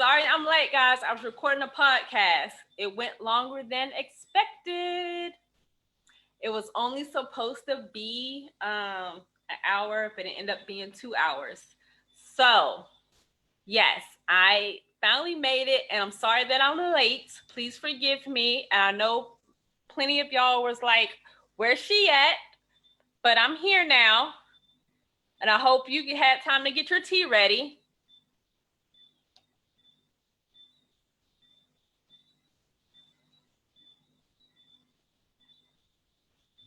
Sorry I'm late, guys. I was recording a podcast. It went longer than expected. It was only supposed to be an hour, but it ended up being 2 hours. So, yes, I finally made it, and I'm sorry that I'm late. Please forgive me. And I know plenty of y'all was like, where's she at? But I'm here now, and I hope you had time to get your tea ready.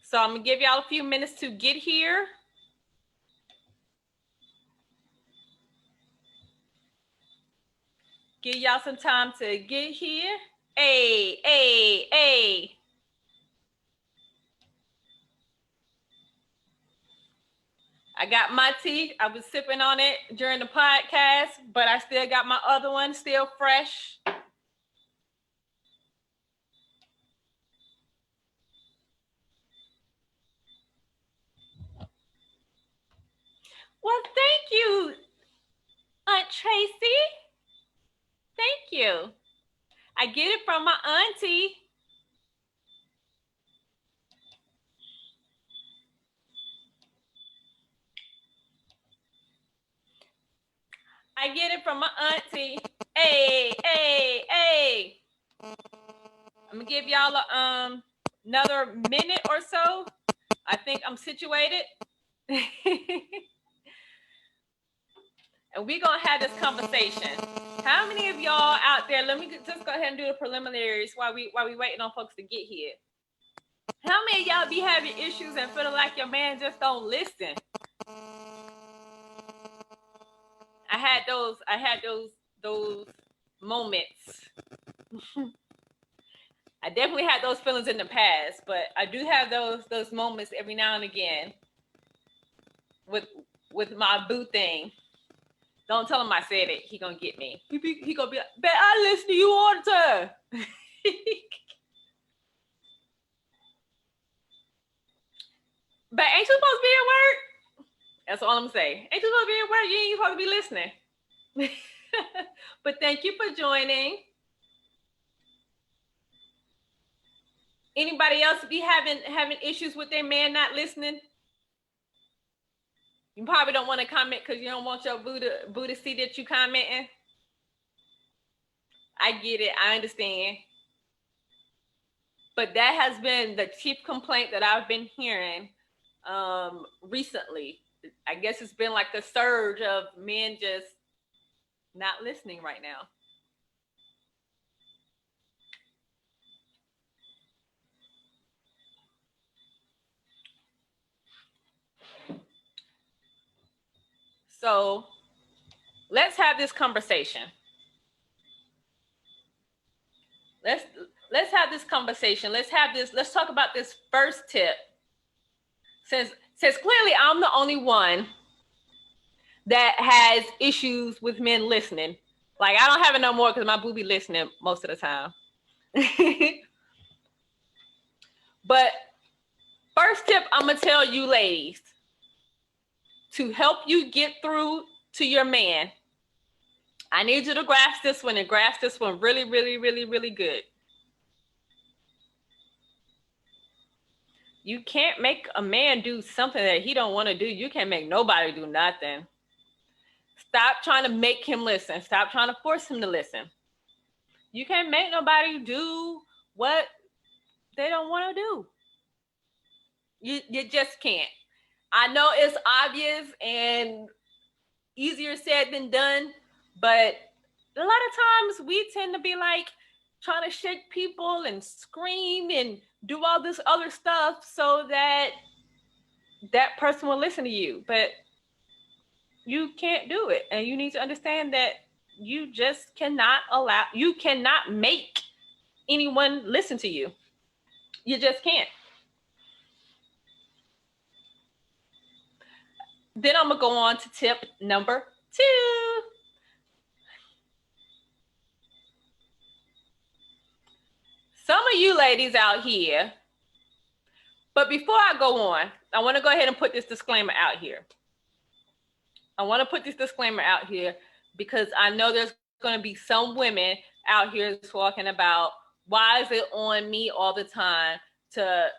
So I'm gonna give y'all a few minutes to get here. Give y'all some time to get here. Hey. I got my tea. I was sipping on it during the podcast, but I still got my other one still fresh. Well, thank you, Aunt Tracy. Thank you. I get it from my auntie. I get it from my auntie. Hey. I'm gonna give y'all another minute or so. I think I'm situated. And we're gonna have this conversation. How many of y'all out there? Let me just go ahead and do the preliminaries while we waiting on folks to get here. How many of y'all be having issues and feeling like your man just don't listen? I had those moments. I definitely had those feelings in the past, but I do have those moments every now and again with my boo thing. Don't tell him I said it. He gonna get me. He gonna be like, "Bet I listen to you all the time." But ain't you supposed to be at work? That's all I'm gonna say. Ain't you supposed to be at work? You ain't supposed to be listening. But thank you for joining. Anybody else be having issues with their man not listening? You probably don't want to comment because you don't want your boo to see that you commenting. I get it. I understand. But that has been the chief complaint that I've been hearing recently. I guess it's been like the surge of men just not listening right now. So let's have this conversation. Let's have this conversation. Let's talk about this first tip. Since clearly I'm the only one that has issues with men listening. Like I don't have it no more because my boo be listening most of the time. But first tip I'm gonna tell you ladies to help you get through to your man. I need you to grasp this one and grasp this one really good. You can't make a man do something that he don't want to do. You can't make nobody do nothing. Stop trying to make him listen. Stop trying to force him to listen. You can't make nobody do what they don't want to do. You just can't. I know it's obvious and easier said than done, but a lot of times we tend to be like trying to shake people and scream and do all this other stuff so that that person will listen to you. But you can't do it. And you need to understand that you just cannot make anyone listen to you. You just can't. Then I'm gonna go on to tip number 2. Some of you ladies out here, but before I go on, I want to go ahead and put this disclaimer out here. I want to put this disclaimer out here because I know there's going to be some women out here talking about, why is it on me all the time to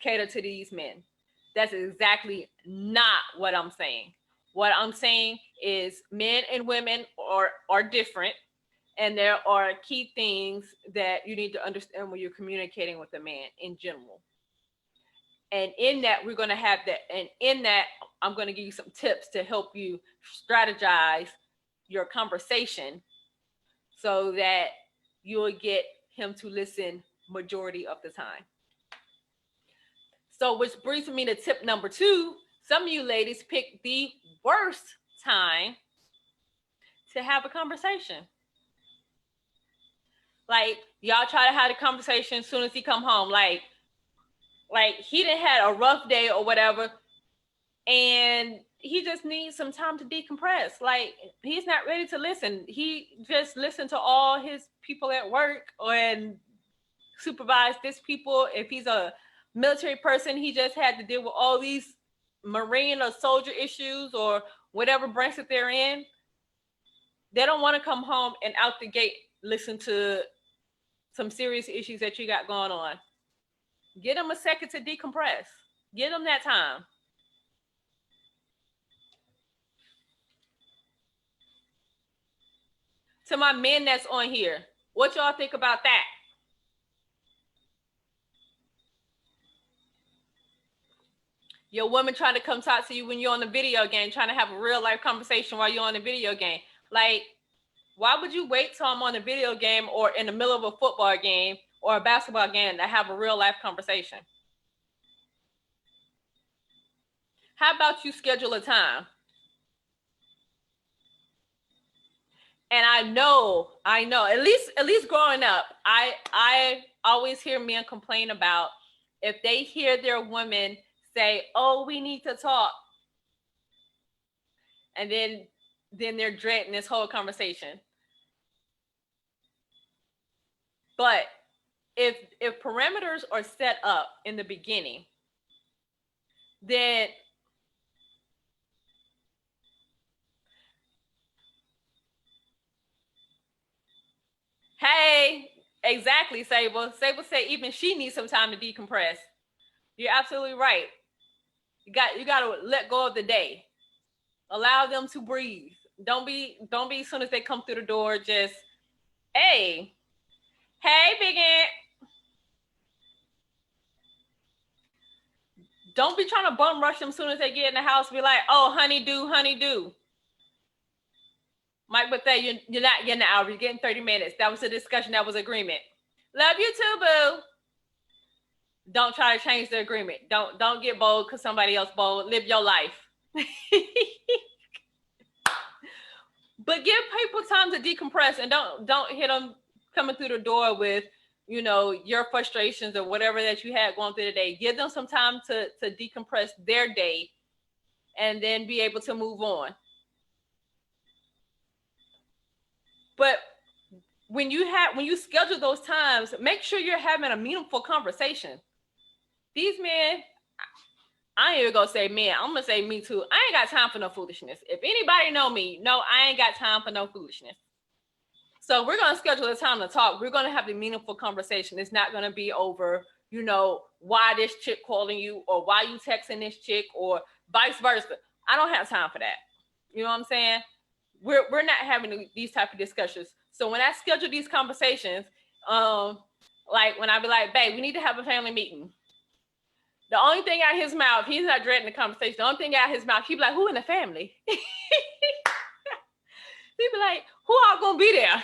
cater to these men? That's exactly not what I'm saying. What I'm saying is men and women are different, and there are key things that you need to understand when you're communicating with a man in general. And in that, we're going to have that. And in that, I'm going to give you some tips to help you strategize your conversation so that you'll get him to listen majority of the time. So, which brings me to tip number 2. Some of you ladies pick the worst time to have a conversation. Like, y'all try to have a conversation as soon as he come home. Like he didn't had a rough day or whatever, and he just needs some time to decompress. Like, he's not ready to listen. He just listened to all his people at work and supervise this people. If he's a military person, he just had to deal with all these Marine or soldier issues or whatever branch that they're in. They don't want to come home and out the gate listen to some serious issues that you got going on. Get them a second to decompress. Give them that time. To my men that's on here, what y'all think about that? Your woman trying to come talk to you when you're on the video game, trying to have a real life conversation while you're on the video game. Like, why would you wait till I'm on the video game or in the middle of a football game or a basketball game to have a real life conversation? How about you schedule a time? And I know, at least growing up, I always hear men complain about if they hear their women say, "Oh, we need to talk," and then they're dreading this whole conversation. But if parameters are set up in the beginning, then hey, exactly, Sable. Sable said even she needs some time to decompress. You're absolutely right. You got to let go of the day. Allow them to breathe. Don't be as soon as they come through the door, just, hey, Big Ant. Don't be trying to bum rush them as soon as they get in the house. Be like, oh, honey do. Mike would say, you're not getting an hour. You're getting 30 minutes. That was a discussion. That was agreement. Love you too, boo. Don't try to change the agreement. Don't get bold because somebody else bold. Live your life. But give people time to decompress, and don't hit them coming through the door with, your frustrations or whatever that you had going through the day. Give them some time to decompress their day and then be able to move on. But when you schedule those times, make sure you're having a meaningful conversation. These men, I ain't even gonna say men, I'm gonna say me too. I ain't got time for no foolishness. If anybody know me, no, I ain't got time for no foolishness. So we're gonna schedule a time to talk. We're gonna have a meaningful conversation. It's not gonna be over, why this chick calling you or why you texting this chick or vice versa. I don't have time for that. You know what I'm saying? We're not having these type of discussions. So when I schedule these conversations, like when I be like, babe, we need to have a family meeting. The only thing out his mouth, he's not dreading the conversation. The only thing out his mouth, he be like, who in the family? He be like, who all gonna be there?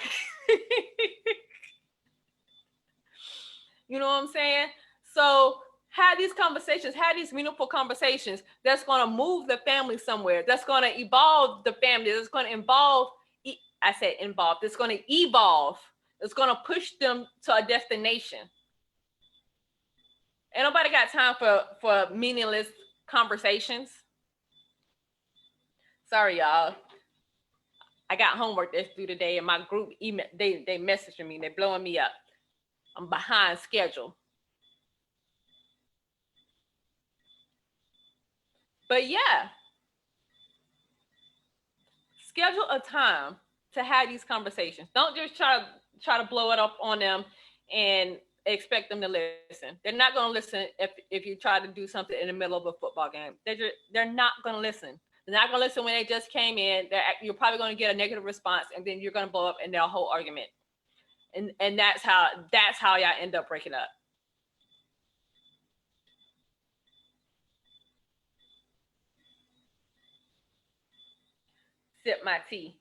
You know what I'm saying? So have these conversations, have these meaningful conversations that's gonna move the family somewhere. That's gonna evolve the family. That's gonna involve, I said involve, it's gonna evolve. It's gonna push them to a destination. Ain't nobody got time for meaningless conversations. Sorry, y'all. I got homework that's due today, and my group email, they messaging me. They're blowing me up. I'm behind schedule. But yeah, schedule a time to have these conversations. Don't just try to blow it up on them and expect them to listen. They're not going to listen if you try to do something in the middle of a football game. They're not going to listen. They're not going to listen when they just came in. You're probably going to get a negative response, and then you're going to blow up in their whole argument. And that's how y'all end up breaking up. Sip my tea.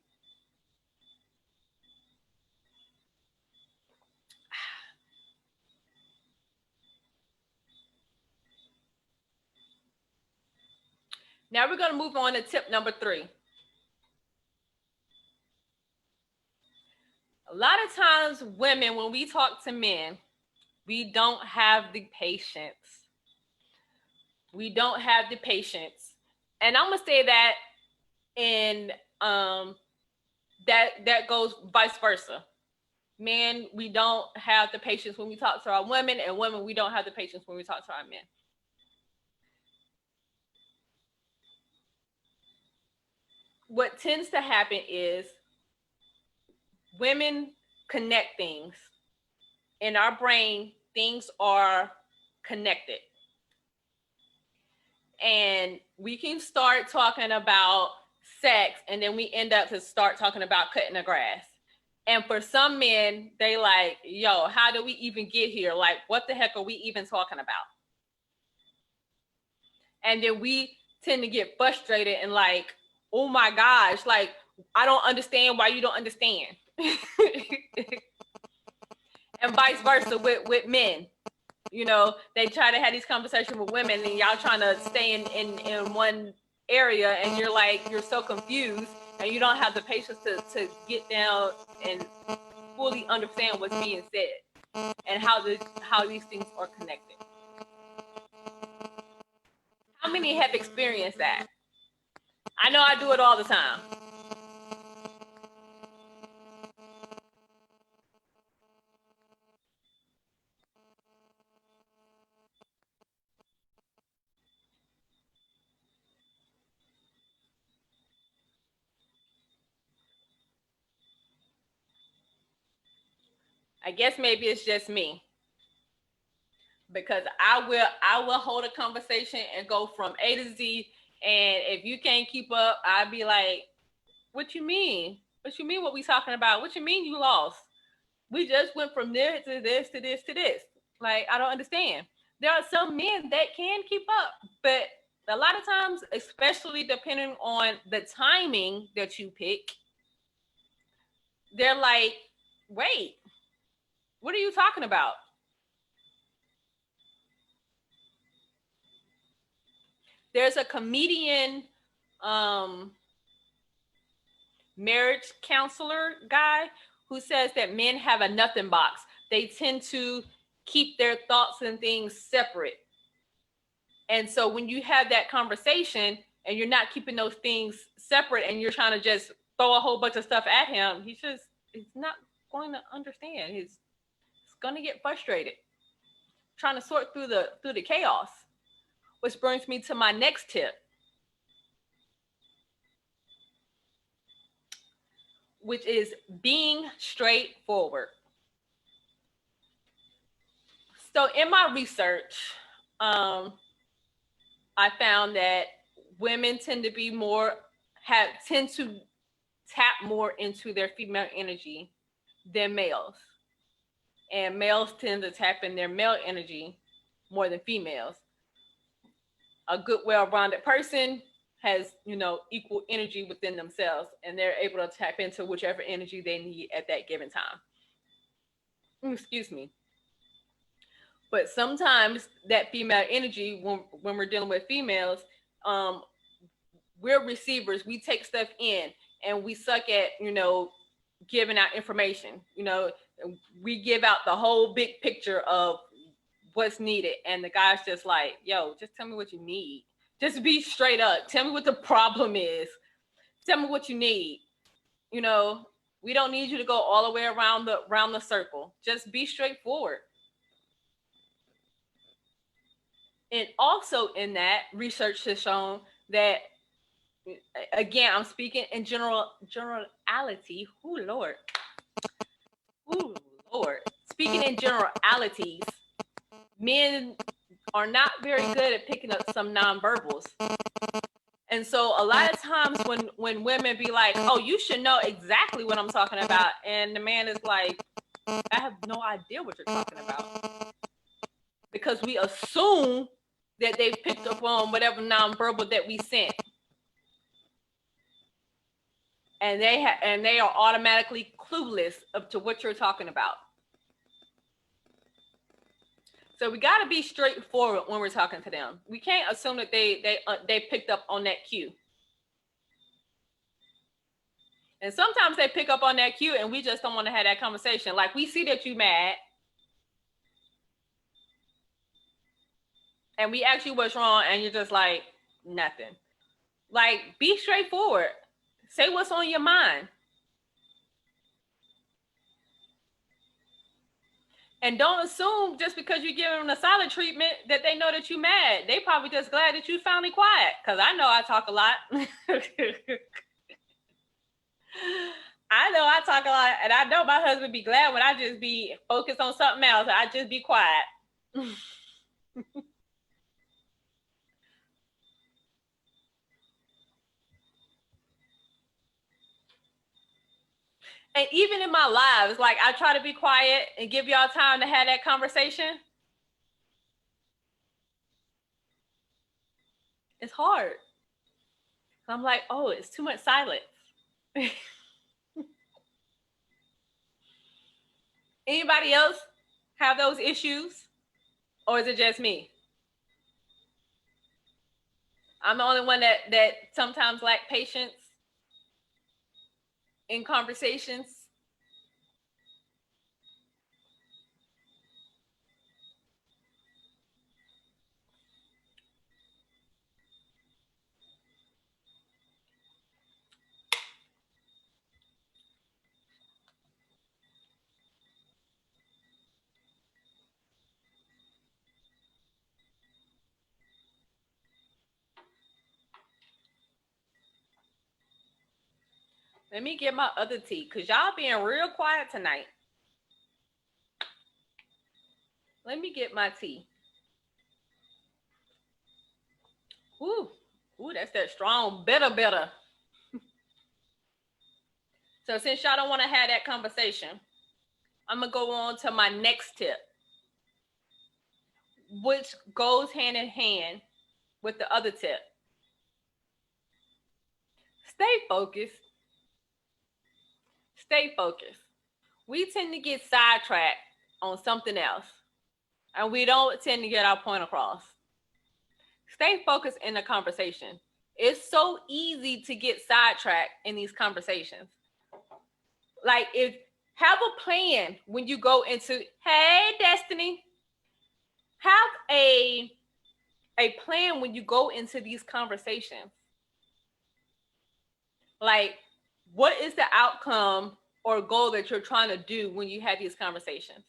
Now we're going to move on to tip number 3. A lot of times women, when we talk to men, we don't have the patience. We don't have the patience. And I'm going to say that in that goes vice versa. Men, we don't have the patience when we talk to our women, and women, we don't have the patience when we talk to our men. What tends to happen is women connect things. In our brain, things are connected. And we can start talking about sex, and then we end up to start talking about cutting the grass. And for some men, they like, yo, how do we even get here? Like, what the heck are we even talking about? And then we tend to get frustrated and like, oh my gosh, like, I don't understand why you don't understand. And vice versa with men. You know, they try to have these conversations with women, and y'all trying to stay in one area, and you're like, you're so confused, and you don't have the patience to get down and fully understand what's being said and how these things are connected. How many have experienced that? I know I do it all the time. I guess maybe it's just me, because I will hold a conversation and go from A to Z, and if you can't keep up, I'd be like, what you mean? What you mean what we talking about? What you mean you lost? We just went from there to this to this to this. Like, I don't understand. There are some men that can keep up, but a lot of times, especially depending on the timing that you pick, they're like, wait, what are you talking about? There's a comedian, marriage counselor guy who says that men have a nothing box. They tend to keep their thoughts and things separate. And so when you have that conversation and you're not keeping those things separate, and you're trying to just throw a whole bunch of stuff at him, he's not going to understand. He's going to get frustrated trying to sort through the chaos. Which brings me to my next tip, which is being straightforward. So in my research, I found that women tend to tap more into their female energy than males. And males tend to tap in their male energy more than females. A good, well-rounded person has, equal energy within themselves, and they're able to tap into whichever energy they need at that given time. Excuse me. But sometimes that female energy, when we're dealing with females, we're receivers. We take stuff in, and we suck at, giving out information. We give out the whole big picture of what's needed, and the guy's just like, yo, just tell me what you need. Just be straight up. Tell me what the problem is. Tell me what you need. We don't need you to go all the way around the circle. Just be straightforward. And also in that, research has shown that again, I'm speaking in generality. Oh Lord. Oh Lord. Speaking in generalities, men are not very good at picking up some nonverbals. And so a lot of times when women be like, oh, you should know exactly what I'm talking about. And the man is like, I have no idea what you're talking about. Because we assume that they picked up on whatever nonverbal that we sent. And they are automatically clueless up to what you're talking about. So we got to be straightforward when we're talking to them. We can't assume that they picked up on that cue. And sometimes they pick up on that cue and we just don't want to have that conversation. Like, we see that you mad. And we ask you what's wrong and you're just like, nothing. Like, be straightforward. Say what's on your mind. And don't assume just because you give them the silent treatment that they know that you mad. They probably just glad that you finally quiet. Because I know I talk a lot. I know I talk a lot. And I know my husband be glad when I just be focused on something else. I just be quiet. And even in my lives, like, I try to be quiet and give y'all time to have that conversation. It's hard. I'm like, oh, it's too much silence. Anybody else have those issues? Or is it just me? I'm the only one that sometimes lack patience in conversations. Let me get my other tea, because y'all being real quiet tonight. Let me get my tea. Ooh, that's that strong, bitter. So since y'all don't want to have that conversation, I'm going to go on to my next tip, which goes hand in hand with the other tip. Stay focused. Stay focused. We tend to get sidetracked on something else, and we don't tend to get our point across. Stay focused in the conversation. It's so easy to get sidetracked in these conversations. Like, have a plan when you go into, hey, Destiny, have a plan when you go into these conversations. Like, what is the outcome or goal that you're trying to do when you have these conversations?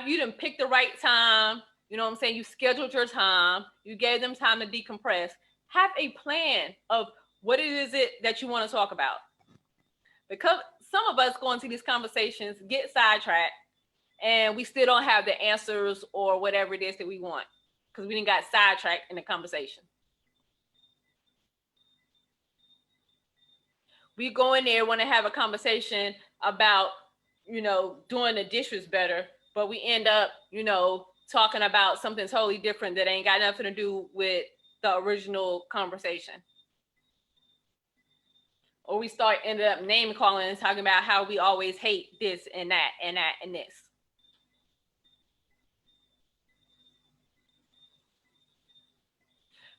You didn't pick the right time. You know what I'm saying? You scheduled your time. You gave them time to decompress. Have a plan of what it is that you want to talk about. Because some of us go into these conversations, get sidetracked, and we still don't have the answers or whatever it is that we want because we didn't got sidetracked in the conversation. We go in there, want to have a conversation about, doing the dishes better, but we end up, talking about something totally different that ain't got nothing to do with the original conversation. Or we ended up name calling and talking about how we always hate this and that and that and this.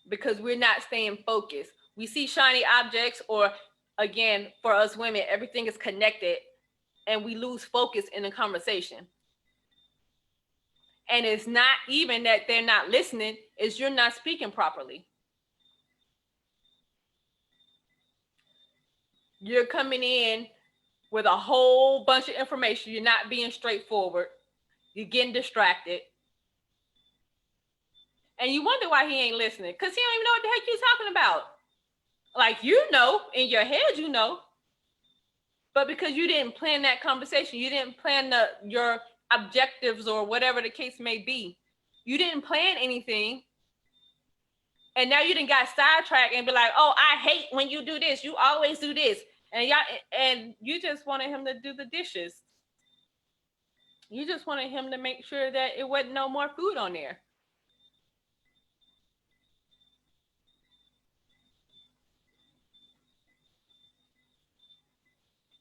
Because we're not staying focused. We see shiny objects, or again, for us women, everything is connected, and we lose focus in the conversation. And it's not even that they're not listening, it's you're not speaking properly. You're coming in with a whole bunch of information. You're not being straightforward. You're getting distracted. And you wonder why he ain't listening, because he don't even know what the heck you're talking about. Like, you know, in your head, you know, but because you didn't plan that conversation, you didn't plan your objectives or whatever the case may be. You didn't plan anything. And now you didn't got sidetracked and be like, oh, I hate when you do this. You always do this. And you just wanted him to do the dishes. You just wanted him to make sure that it wasn't no more food on there.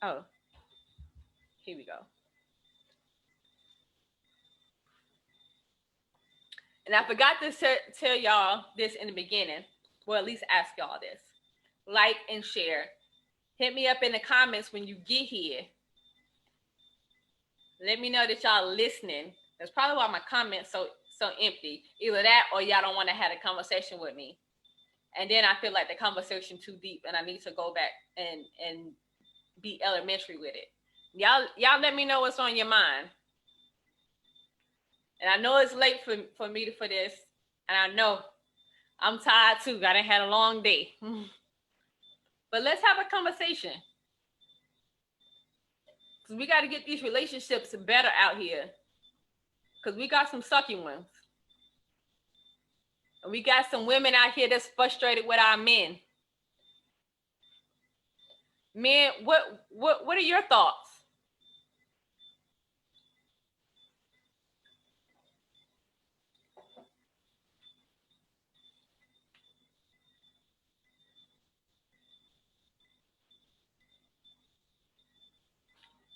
Oh, here we go. And I forgot to tell y'all this in the beginning. Well, at least ask y'all this. Like and share. Hit me up in the comments when you get here. Let me know that y'all listening. That's probably why my comments so empty. Either that or y'all don't want to have a conversation with me. And then I feel like the conversation too deep and I need to go back and be elementary with it. Y'all let me know what's on your mind. And I know it's late for me for this. And I know I'm tired too. I done had a long day. But let's have a conversation. Because we got to get these relationships better out here. Because we got some sucky ones. And we got some women out here that's frustrated with our men. Men, what are your thoughts?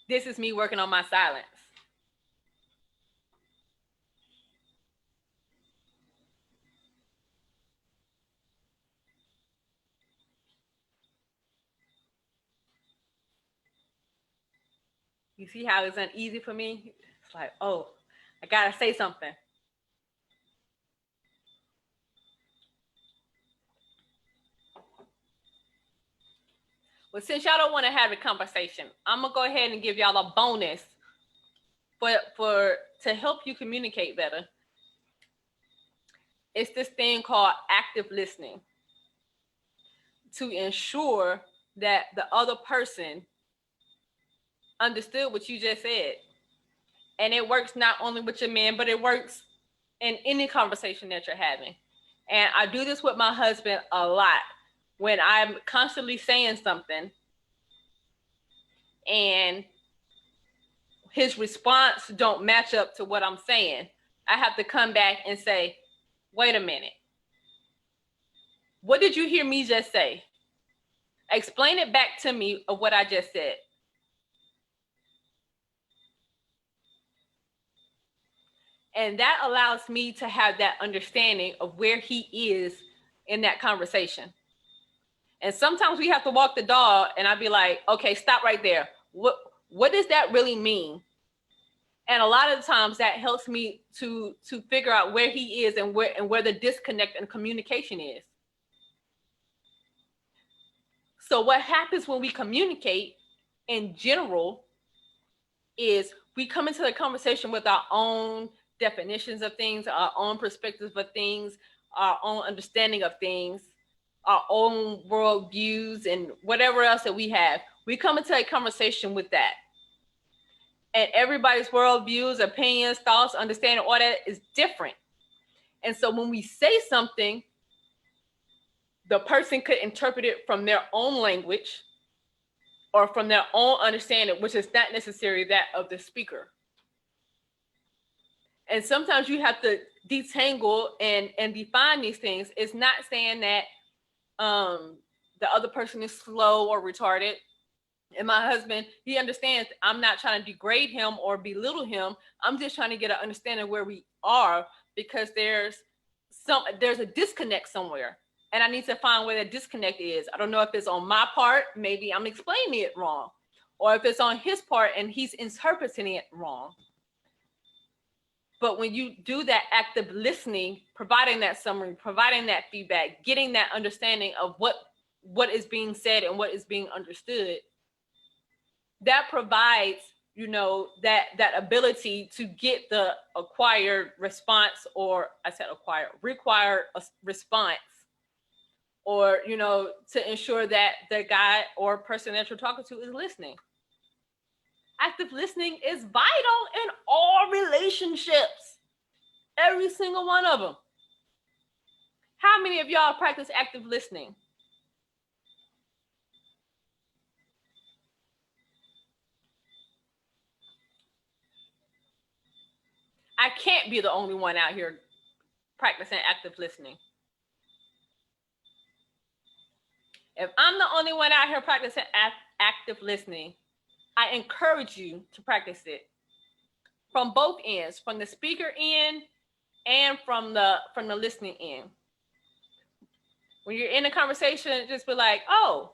This is me working on my silence. You see how it's uneasy for me? It's like, oh, I gotta say something. Well, since y'all don't want to have a conversation, I'm gonna go ahead and give y'all a bonus for to help you communicate better. It's this thing called active listening to ensure that the other person understood what you just said. And it works not only with your man, but it works in any conversation that you're having. And I do this with my husband a lot. When I'm constantly saying something and his response don't match up to what I'm saying, I have to come back and say, wait a minute. What did you hear me just say? Explain it back to me of what I just said. And that allows me to have that understanding of where he is in that conversation. And sometimes we have to walk the dog and I'd be like, okay, stop right there. What does that really mean? And a lot of the times that helps me to figure out where he is and where the disconnect and communication is. So what happens when we communicate in general is we come into the conversation with our own definitions of things, our own perspectives of things, our own understanding of things, our own world views, and whatever else that we have. We come into a conversation with that. And everybody's world views, opinions, thoughts, understanding, all that is different. And so when we say something, the person could interpret it from their own language or from their own understanding, which is not necessarily that of the speaker. And sometimes you have to detangle and define these things. It's not saying that the other person is slow or retarded. And my husband, he understands I'm not trying to degrade him or belittle him. I'm just trying to get an understanding where we are, because there's a disconnect somewhere. And I need to find where that disconnect is. I don't know if it's on my part, maybe I'm explaining it wrong, or if it's on his part and he's interpreting it wrong. But when you do that active listening, providing that summary, providing that feedback, getting that understanding of what is being said and what is being understood, that provides, that ability to get the acquired response, or I said acquired, required response or, you know, to ensure that the guy or person that you're talking to is listening. Active listening is vital in all relationships, every single one of them. How many of y'all practice active listening? I can't be the only one out here practicing active listening. If I'm the only one out here practicing active listening, I encourage you to practice it from both ends, from the speaker end and from the listening end. When you're in a conversation, just be like, oh,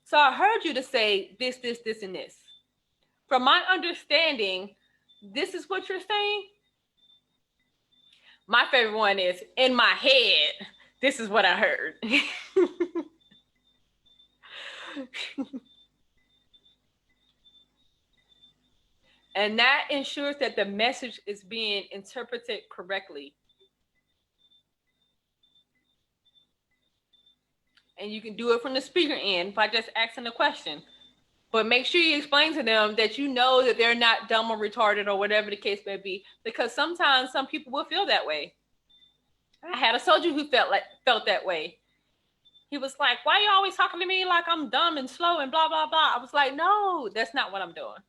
so I heard you to say this, this, this, and this. From my understanding, this is what you're saying. My favorite one is, in my head, this is what I heard. And that ensures that the message is being interpreted correctly. And you can do it from the speaker end by just asking a question. But make sure you explain to them that you know that they're not dumb or retarded or whatever the case may be, because sometimes some people will feel that way. I had a soldier who felt that way. He was like, why are you always talking to me like I'm dumb and slow and blah, blah, blah. I was like, no, that's not what I'm doing.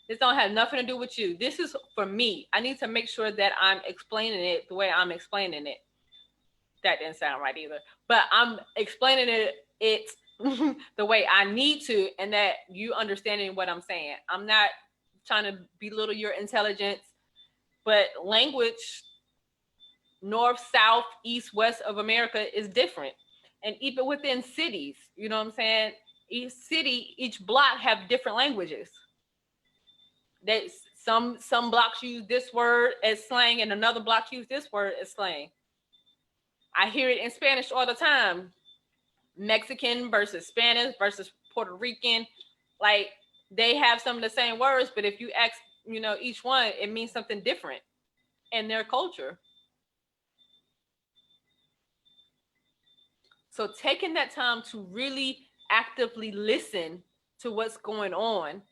This don't have nothing to do with you. This is for me. I need to make sure that I'm explaining it the way I'm explaining it. That didn't sound right either. But I'm explaining it the way I need to, and that you understanding what I'm saying. I'm not trying to belittle your intelligence, but language, north, south, east, west of America is different. And even within cities, you know what I'm saying? Each city, each block have different languages. Some blocks use this word as slang and another block use this word as slang. I hear it in Spanish all the time. Mexican versus Spanish versus Puerto Rican. Like, they have some of the same words, but if you ask, you know, each one, it means something different in their culture. So taking that time to really actively listen to what's going on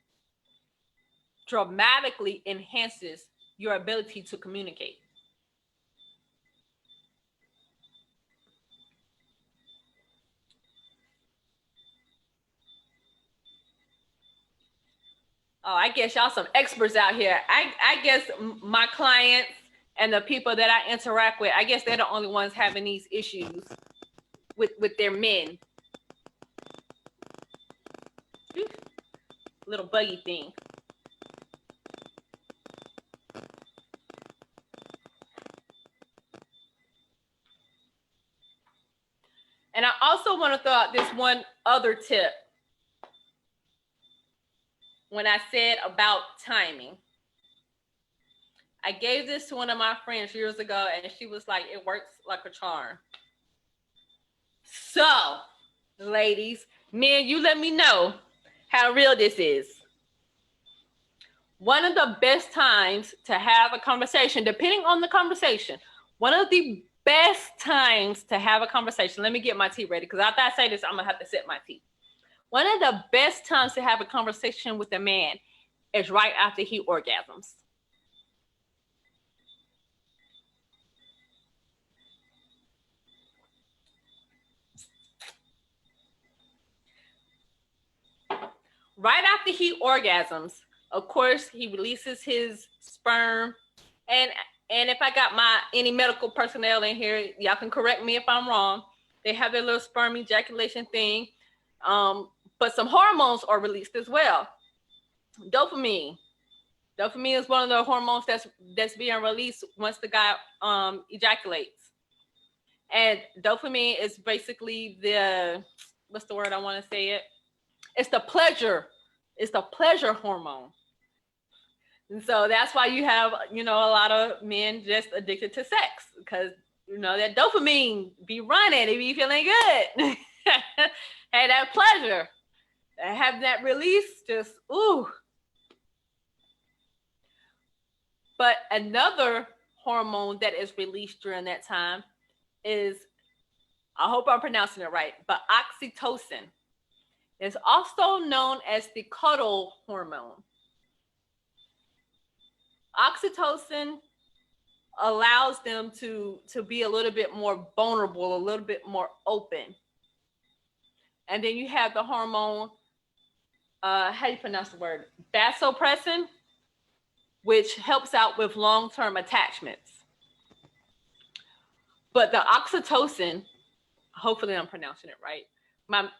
dramatically enhances your ability to communicate. Oh, I guess y'all some experts out here. I guess my clients and the people that I interact with, I guess they're the only ones having these issues with their men. Little buggy thing. And I also want to throw out this one other tip. When I said about timing, I gave this to one of my friends years ago, and she was like, it works like a charm. So, ladies, men, you let me know how real this is. One of the best times to have a conversation, depending on the conversation, one of the best times to have a conversation, let me get my tea ready, because after I say this, I'm going to have to sip my tea. One of the best times to have a conversation with a man is right after he orgasms. Right after he orgasms, of course, he releases his sperm. And if I got any medical personnel in here, y'all can correct me if I'm wrong. They have their little sperm ejaculation thing. But some hormones are released as well. Dopamine. Dopamine is one of the hormones that's being released once the guy ejaculates. And dopamine is basically what's the word I want to say it? It's the pleasure hormone. And so that's why you have, you know, a lot of men just addicted to sex, because, you know, that dopamine be running, it be feeling good. Hey, that pleasure, have that release, just, ooh. But another hormone that is released during that time is I hope I'm pronouncing it right, but oxytocin is also known as the cuddle hormone. Oxytocin allows them to be a little bit more vulnerable, a little bit more open. And then you have the hormone, how do you pronounce the word? Vasopressin, which helps out with long-term attachments. But the oxytocin, hopefully I'm pronouncing it right. My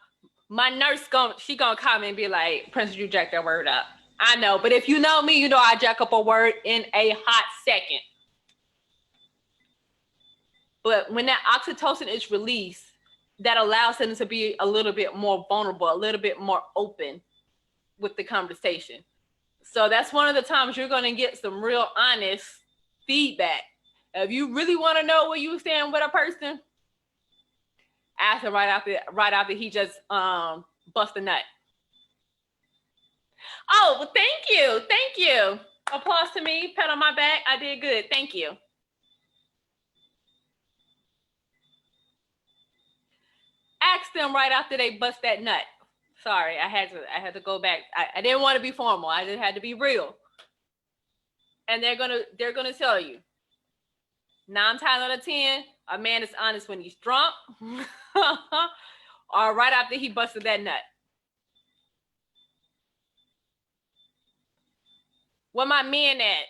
nurse she gonna come and be like, Princess, you jack that word up. I know, but if you know me, you know I jack up a word in a hot second. But when that oxytocin is released, that allows them to be a little bit more vulnerable, a little bit more open with the conversation. So that's one of the times you're going to get some real honest feedback. If you really want to know where you stand with a person, ask him right after he just bust a nut. Oh, well, thank you. Applause to me, pat on my back. I did good. Thank you. Ask them right after they bust that nut. Sorry, I had to go back. I didn't want to be formal. I just had to be real. And they're gonna tell you. 9 times out of 10, a man is honest when he's drunk, or right after he busted that nut. Where my men at?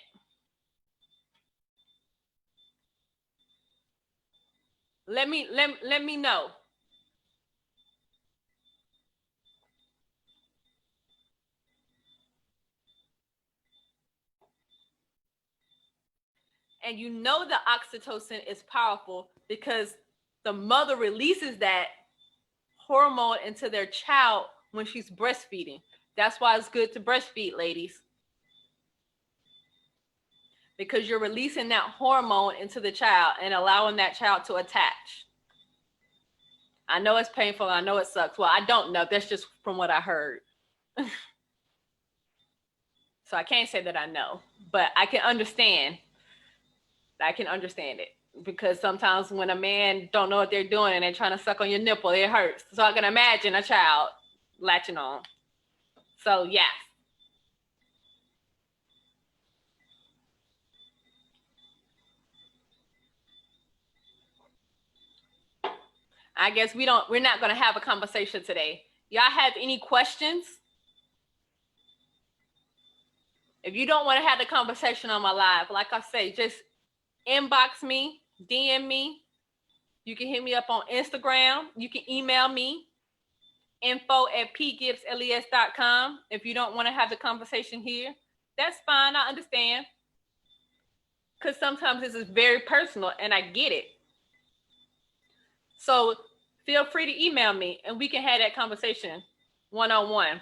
Let me know. And you know the oxytocin is powerful because the mother releases that hormone into their child when she's breastfeeding. That's why it's good to breastfeed, ladies. Because you're releasing that hormone into the child and allowing that child to attach. I know it's painful. I know it sucks. Well, I don't know. That's just from what I heard. So I can't say that I know, but I can understand. I can understand it because sometimes when a man don't know what they're doing and they're trying to suck on your nipple, it hurts. So I can imagine a child latching on. So yes. I guess we're not going to have a conversation today. Y'all have any questions? If you don't want to have the conversation on my live, like I say, just inbox me, DM me. You can hit me up on Instagram. You can email me, info@pgibbsles.com. If you don't want to have the conversation here, that's fine. I understand. Because sometimes this is very personal and I get it. So feel free to email me and we can have that conversation one-on-one.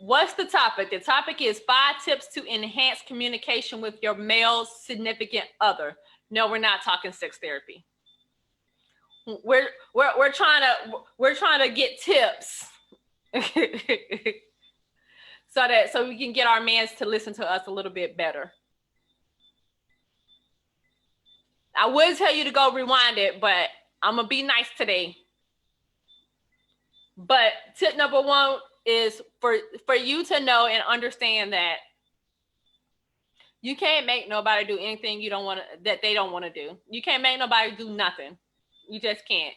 What's the topic? The topic is 5 tips to enhance communication with your male significant other. No, we're not talking sex therapy. We're trying to get tips so we can get our mans to listen to us a little bit better. I would tell you to go rewind it, but I'm gonna be nice today. But tip number 1 is for you to know and understand that you can't make nobody do anything that they don't want to do. You can't make nobody do nothing. You just can't.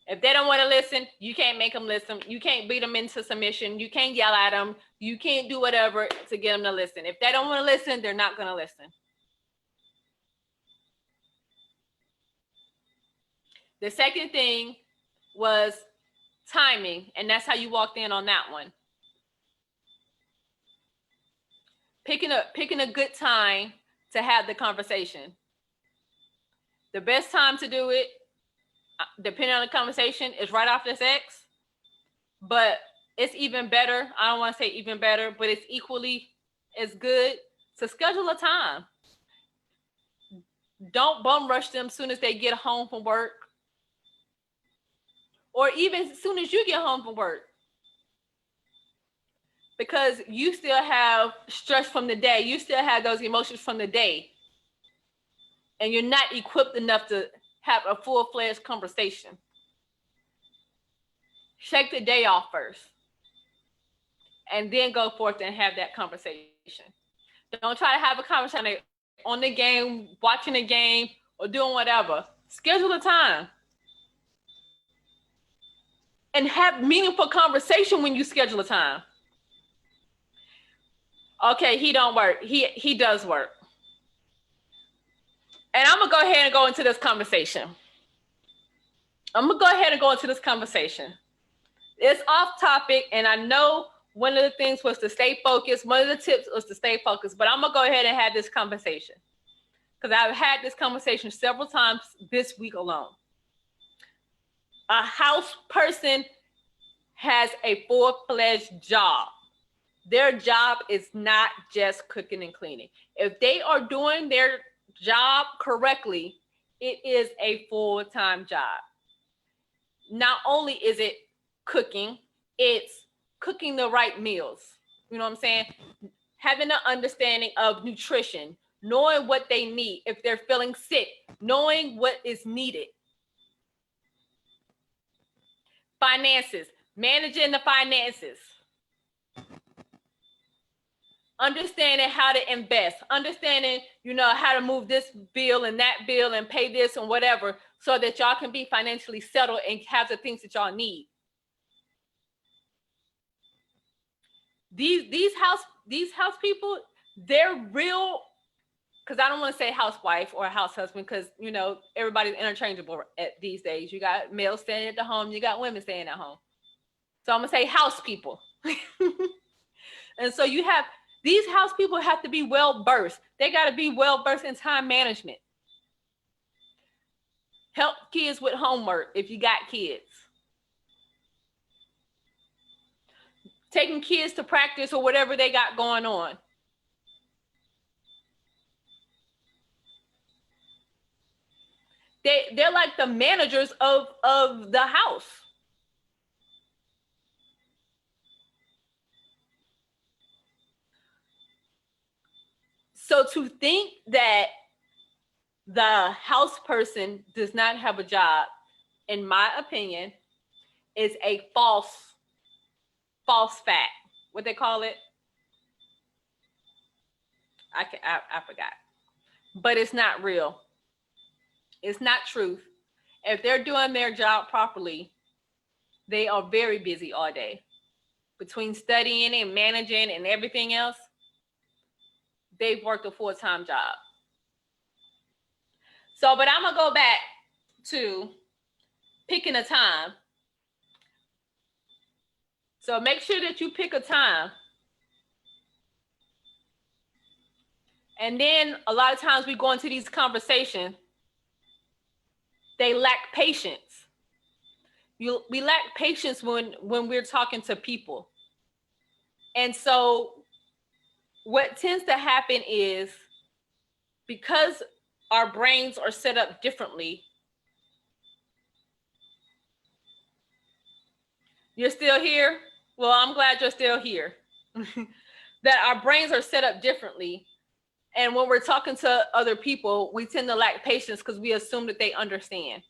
If they don't want to listen, you can't make them listen. You can't beat them into submission. You can't yell at them. You can't do whatever to get them to listen. If they don't want to listen, they're not going to listen. The second thing was timing, and that's how you walked in on that one. Picking a good time to have the conversation. The best time to do it, depending on the conversation, is right after sex. But it's even better. I don't want to say even better, but it's equally as good to schedule a time. Don't bum rush them as soon as they get home from work. Or even as soon as you get home from work. Because you still have stress from the day. You still have those emotions from the day. and you're not equipped enough to have a full-fledged conversation. Shake the day off first, and then go forth and have that conversation. Don't try to have a conversation on the game, watching the game, or doing whatever. Schedule a time. And have meaningful conversation when you schedule a time. Okay, he don't work. He does work. And I'm gonna go ahead and go into this conversation. It's off topic, and I know one of the things was to stay focused. One of the tips was to stay focused, but I'm gonna go ahead and have this conversation because I've had this conversation several times this week alone. A house person has a full-fledged job. Their job is not just cooking and cleaning. If they are doing their job correctly, it is a full-time job. Not only is it cooking, it's cooking the right meals. You know what I'm saying? Having an understanding of nutrition, knowing what they need. If they're feeling sick, knowing what is needed. Finances, managing the finances. Understanding how to invest, understanding, how to move this bill and that bill and pay this and whatever, so that y'all can be financially settled and have the things that y'all need. These house people, they're real, because I don't want to say housewife or house husband, because everybody's interchangeable at these days. You got males staying at the home, you got women staying at home. So I'm gonna say house people. And so you have these house people have to be well versed. They got to be well versed in time management. Help kids with homework if you got kids. Taking kids to practice or whatever they got going on. They're like the managers of the house. So to think that the house person does not have a job, in my opinion, is a false fact. What they call it? I forgot. But it's not real. It's not truth. If they're doing their job properly, they are very busy all day. Between studying and managing and everything else, they've worked a full-time job. So, but I'm going to go back to picking a time. So make sure that you pick a time. And then a lot of times we go into these conversations, they lack patience. We lack patience when we're talking to people. And so what tends to happen is, because our brains are set up differently. You're still here? Well, I'm glad you're still here. That our brains are set up differently. And when we're talking to other people, we tend to lack patience because we assume that they understand.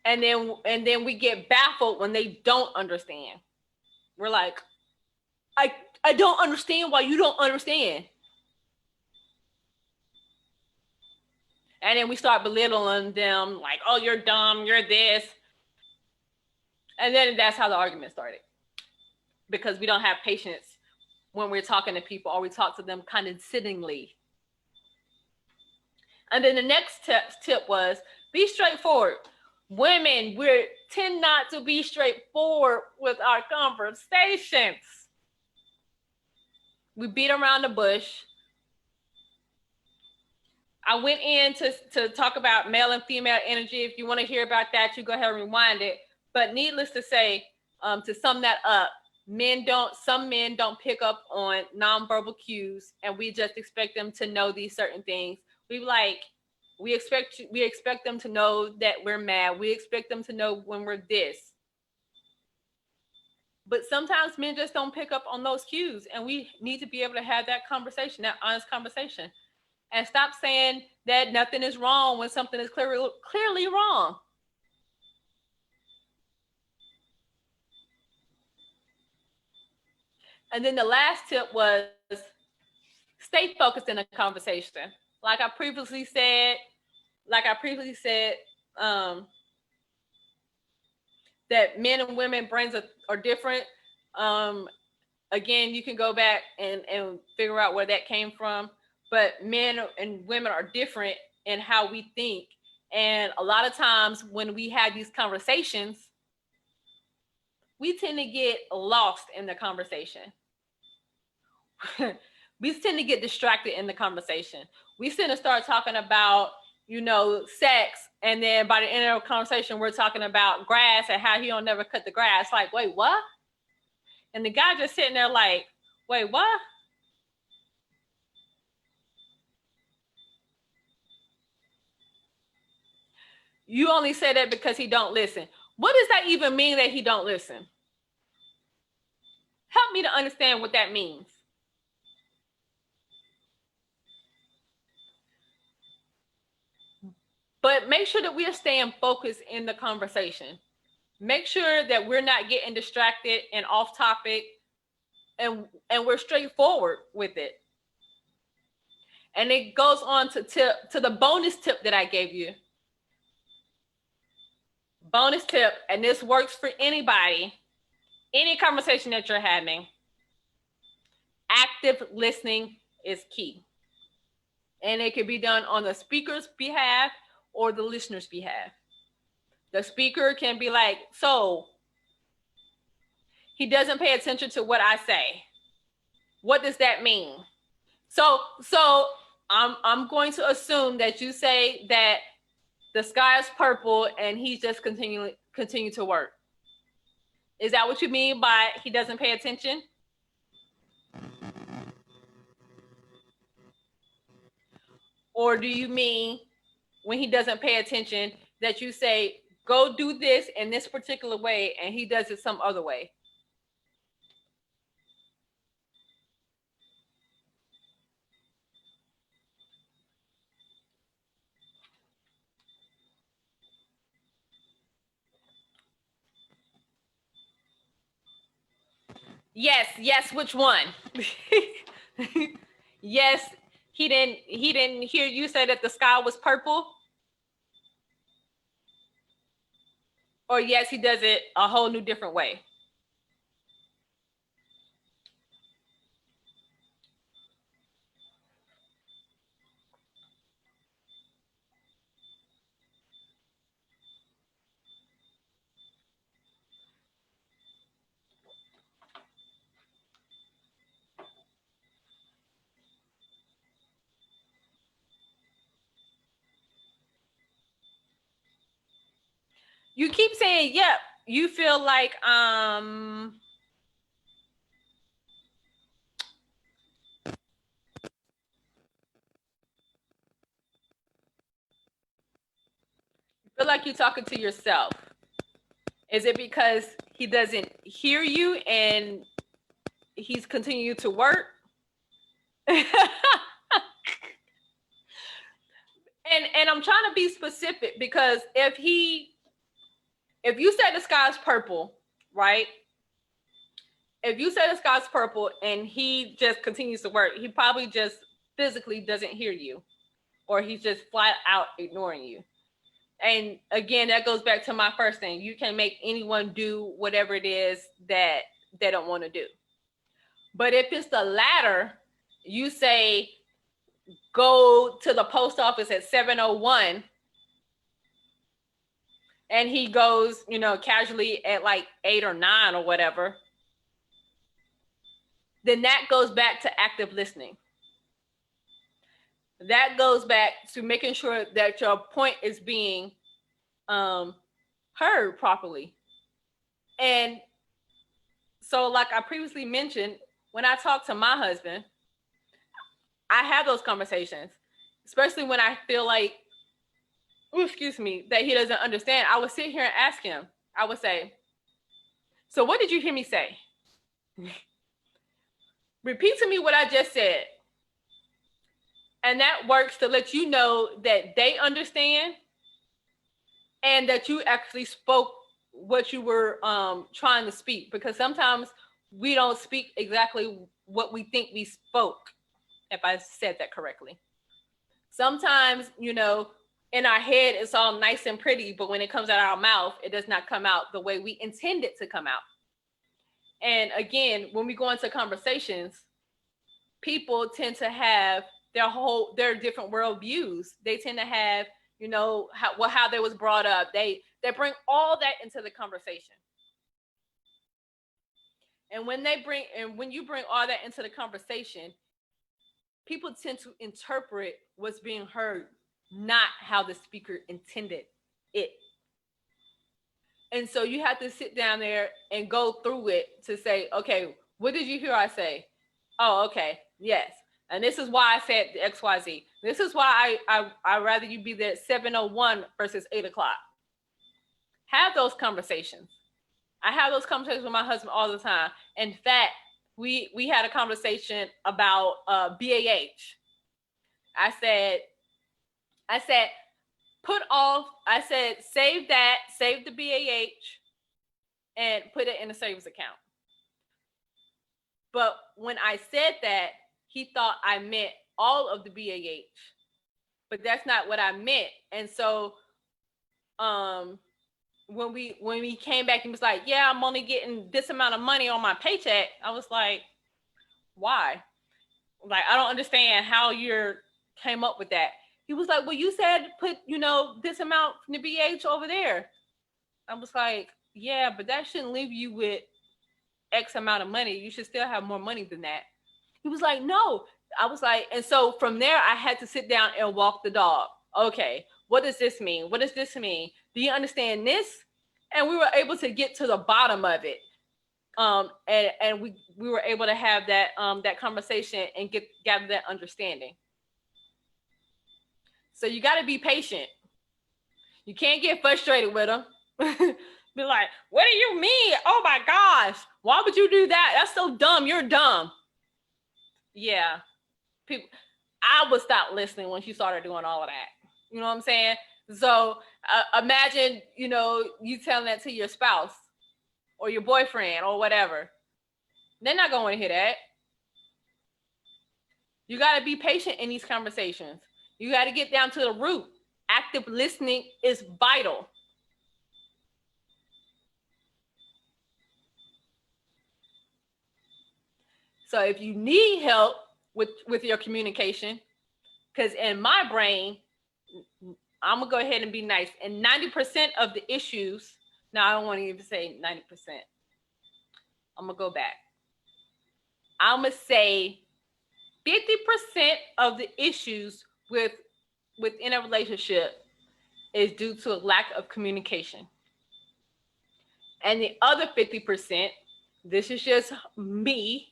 And then we get baffled when they don't understand. We're like, I don't understand why you don't understand. And then we start belittling them, like, oh, you're dumb, you're this. And then that's how the argument started. Because we don't have patience when we're talking to people, or we talk to them condescendingly. And then the next tip was, be straightforward. Women, we tend not to be straightforward with our conversations. We beat around the bush. I went in to talk about male and female energy. If you want to hear about that, you go ahead and rewind it. But needless to say, to sum that up, some men don't pick up on nonverbal cues, and we just expect them to know these certain things. We expect them to know that we're mad. We expect them to know when we're this. But sometimes men just don't pick up on those cues, and we need to be able to have that conversation, that honest conversation, and stop saying that nothing is wrong when something is clearly wrong. And then the last tip was stay focused in the conversation. Like I previously said, like I previously said, um, that men and women brains are different. Um, Again, you can go back and figure out where that came from. But men and women are different in how we think. And a lot of times when we have these conversations, we tend to get lost in the conversation. We tend to get distracted in the conversation. We tend to start talking about, sex, and then by the end of the conversation, we're talking about grass and how he don't never cut the grass. Like, wait, what? And the guy just sitting there like, wait, what? You only say that because he don't listen. What does that even mean that he don't listen? Help me to understand what that means. But make sure that we are staying focused in the conversation. Make sure that we're not getting distracted and off topic, and we're straightforward with it. And it goes on to the bonus tip that I gave you. Bonus tip, and this works for anybody, any conversation that you're having. Active listening is key. And it can be done on the speaker's behalf or the listener's behalf. The speaker can be like, so he doesn't pay attention to what I say. What does that mean? So I'm going to assume that you say that the sky is purple and he's just continue to work. Is that what you mean by he doesn't pay attention? Or do you mean when he doesn't pay attention that you say, go do this in this particular way, and he does it some other way? Yes, which one? Yes, he didn't hear you say that the sky was purple? Or yes, he does it a whole new different way? You keep saying, yep. You feel like feel like you're talking to yourself. Is it because he doesn't hear you and he's continuing to work? and I'm trying to be specific, because if you say the sky's purple, right? If you say the sky's purple and he just continues to work, he probably just physically doesn't hear you, or he's just flat out ignoring you. And again, that goes back to my first thing. You can make anyone do whatever it is that they don't want to do. But if it's the latter, you say, go to the post office at 7:01, and he goes, casually at like 8 or 9 or whatever, then that goes back to active listening. That goes back to making sure that your point is being heard properly. And so, like I previously mentioned, when I talk to my husband, I have those conversations, especially when I feel like, that he doesn't understand. I would sit here and ask him. I would say, So what did you hear me say? Repeat to me what I just said. And that works to let you know that they understand and that you actually spoke what you were trying to speak, because sometimes we don't speak exactly what we think we spoke, if I said that correctly. Sometimes, you know, in our head, it's all nice and pretty, but when it comes out of our mouth, it does not come out the way we intend it to come out. And again, when we go into conversations, people tend to have their different worldviews. They tend to have, you know, how they was brought up. They bring all that into the conversation. And when you bring all that into the conversation, people tend to interpret what's being heard, not how the speaker intended it. And so you have to sit down there and go through it to say, okay, what did you hear I say? Oh, okay, yes. And this is why I said XYZ. This is why I rather you be there at 7:01 versus 8 o'clock. Have those conversations. I have those conversations with my husband all the time. In fact, we had a conversation about BAH. I said, save the BAH and put it in a savings account. But when I said that, he thought I meant all of the BAH, but that's not what I meant. And so when we came back, he was like, yeah, I'm only getting this amount of money on my paycheck. I was like, why? Like, I don't understand how you came up with that. He was like, well, you said put, you know, this amount from the BH over there. I was like, yeah, but that shouldn't leave you with X amount of money. You should still have more money than that. He was like, no. I was like, and so from there, I had to sit down and walk the dog. Okay, what does this mean? What does this mean? Do you understand this? And we were able to get to the bottom of it. And we were able to have that conversation and gather that understanding. So you got to be patient. You can't get frustrated with them. Be like, what do you mean? Oh my gosh, why would you do that? That's so dumb. You're dumb. Yeah, people. I would stop listening when she started doing all of that. You know what I'm saying? So imagine, you know, you telling that to your spouse or your boyfriend or whatever. They're not going to hear that. You got to be patient in these conversations. You got to get down to the root. Active listening is vital. So if you need help with your communication, because in my brain, I'm going to go ahead and be nice. And 90% of the issues, now I don't want to even say 90%. I'm going to go back. I'm going to say 50% of the issues within a relationship is due to a lack of communication. And the other 50%, this is just me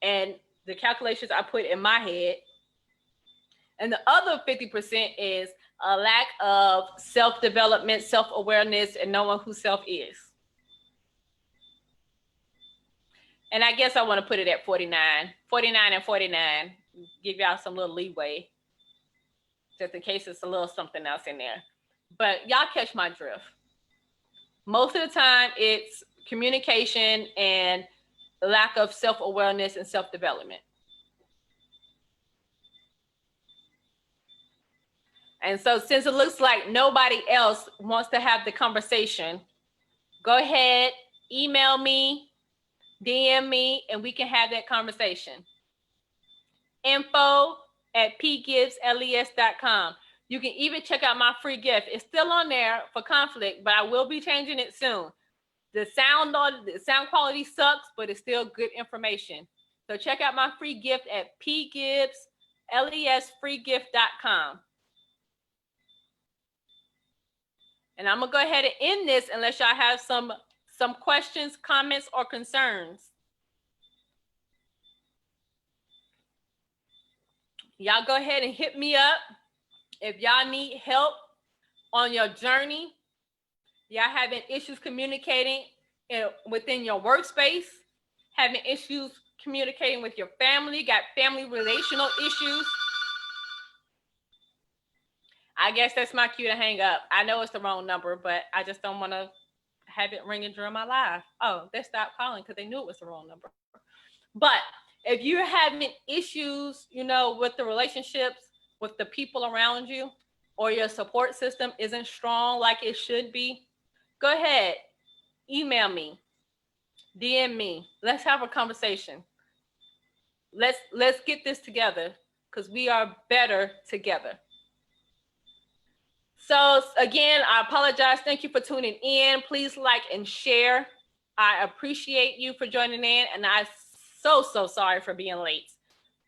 and the calculations I put in my head. And the other 50% is a lack of self-development, self-awareness, and knowing who self is. And I guess I want to put it at 49 and 49, give y'all some little leeway, just in case it's a little something else in there. But y'all catch my drift. Most of the time, it's communication and lack of self-awareness and self-development. And so since it looks like nobody else wants to have the conversation, go ahead, email me, DM me, and we can have that conversation. info@pgibsles.com. You can even check out my free gift. It's still on there for conflict, but I will be changing it soon. The sound quality sucks, but it's still good information. So check out my free gift at pgibslesfreegift.com. And I'm gonna go ahead and end this unless y'all have some questions, comments, or concerns. Y'all go ahead and hit me up if y'all need help on your journey. Y'all having issues communicating within your workspace, having issues communicating with your family, got family relational issues, I guess that's my cue to hang up. I know it's the wrong number, but I just don't want to have it ringing during my live. Oh, they stopped calling because they knew it was the wrong number. But if you're having issues, with the relationships, with the people around you, or your support system isn't strong like it should be, go ahead, email me, DM me. Let's have a conversation. Let's get this together because we are better together. So again, I apologize. Thank you for tuning in. Please like and share. I appreciate you for joining in, and I'm so sorry for being late.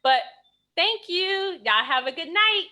But thank you. Y'all have a good night.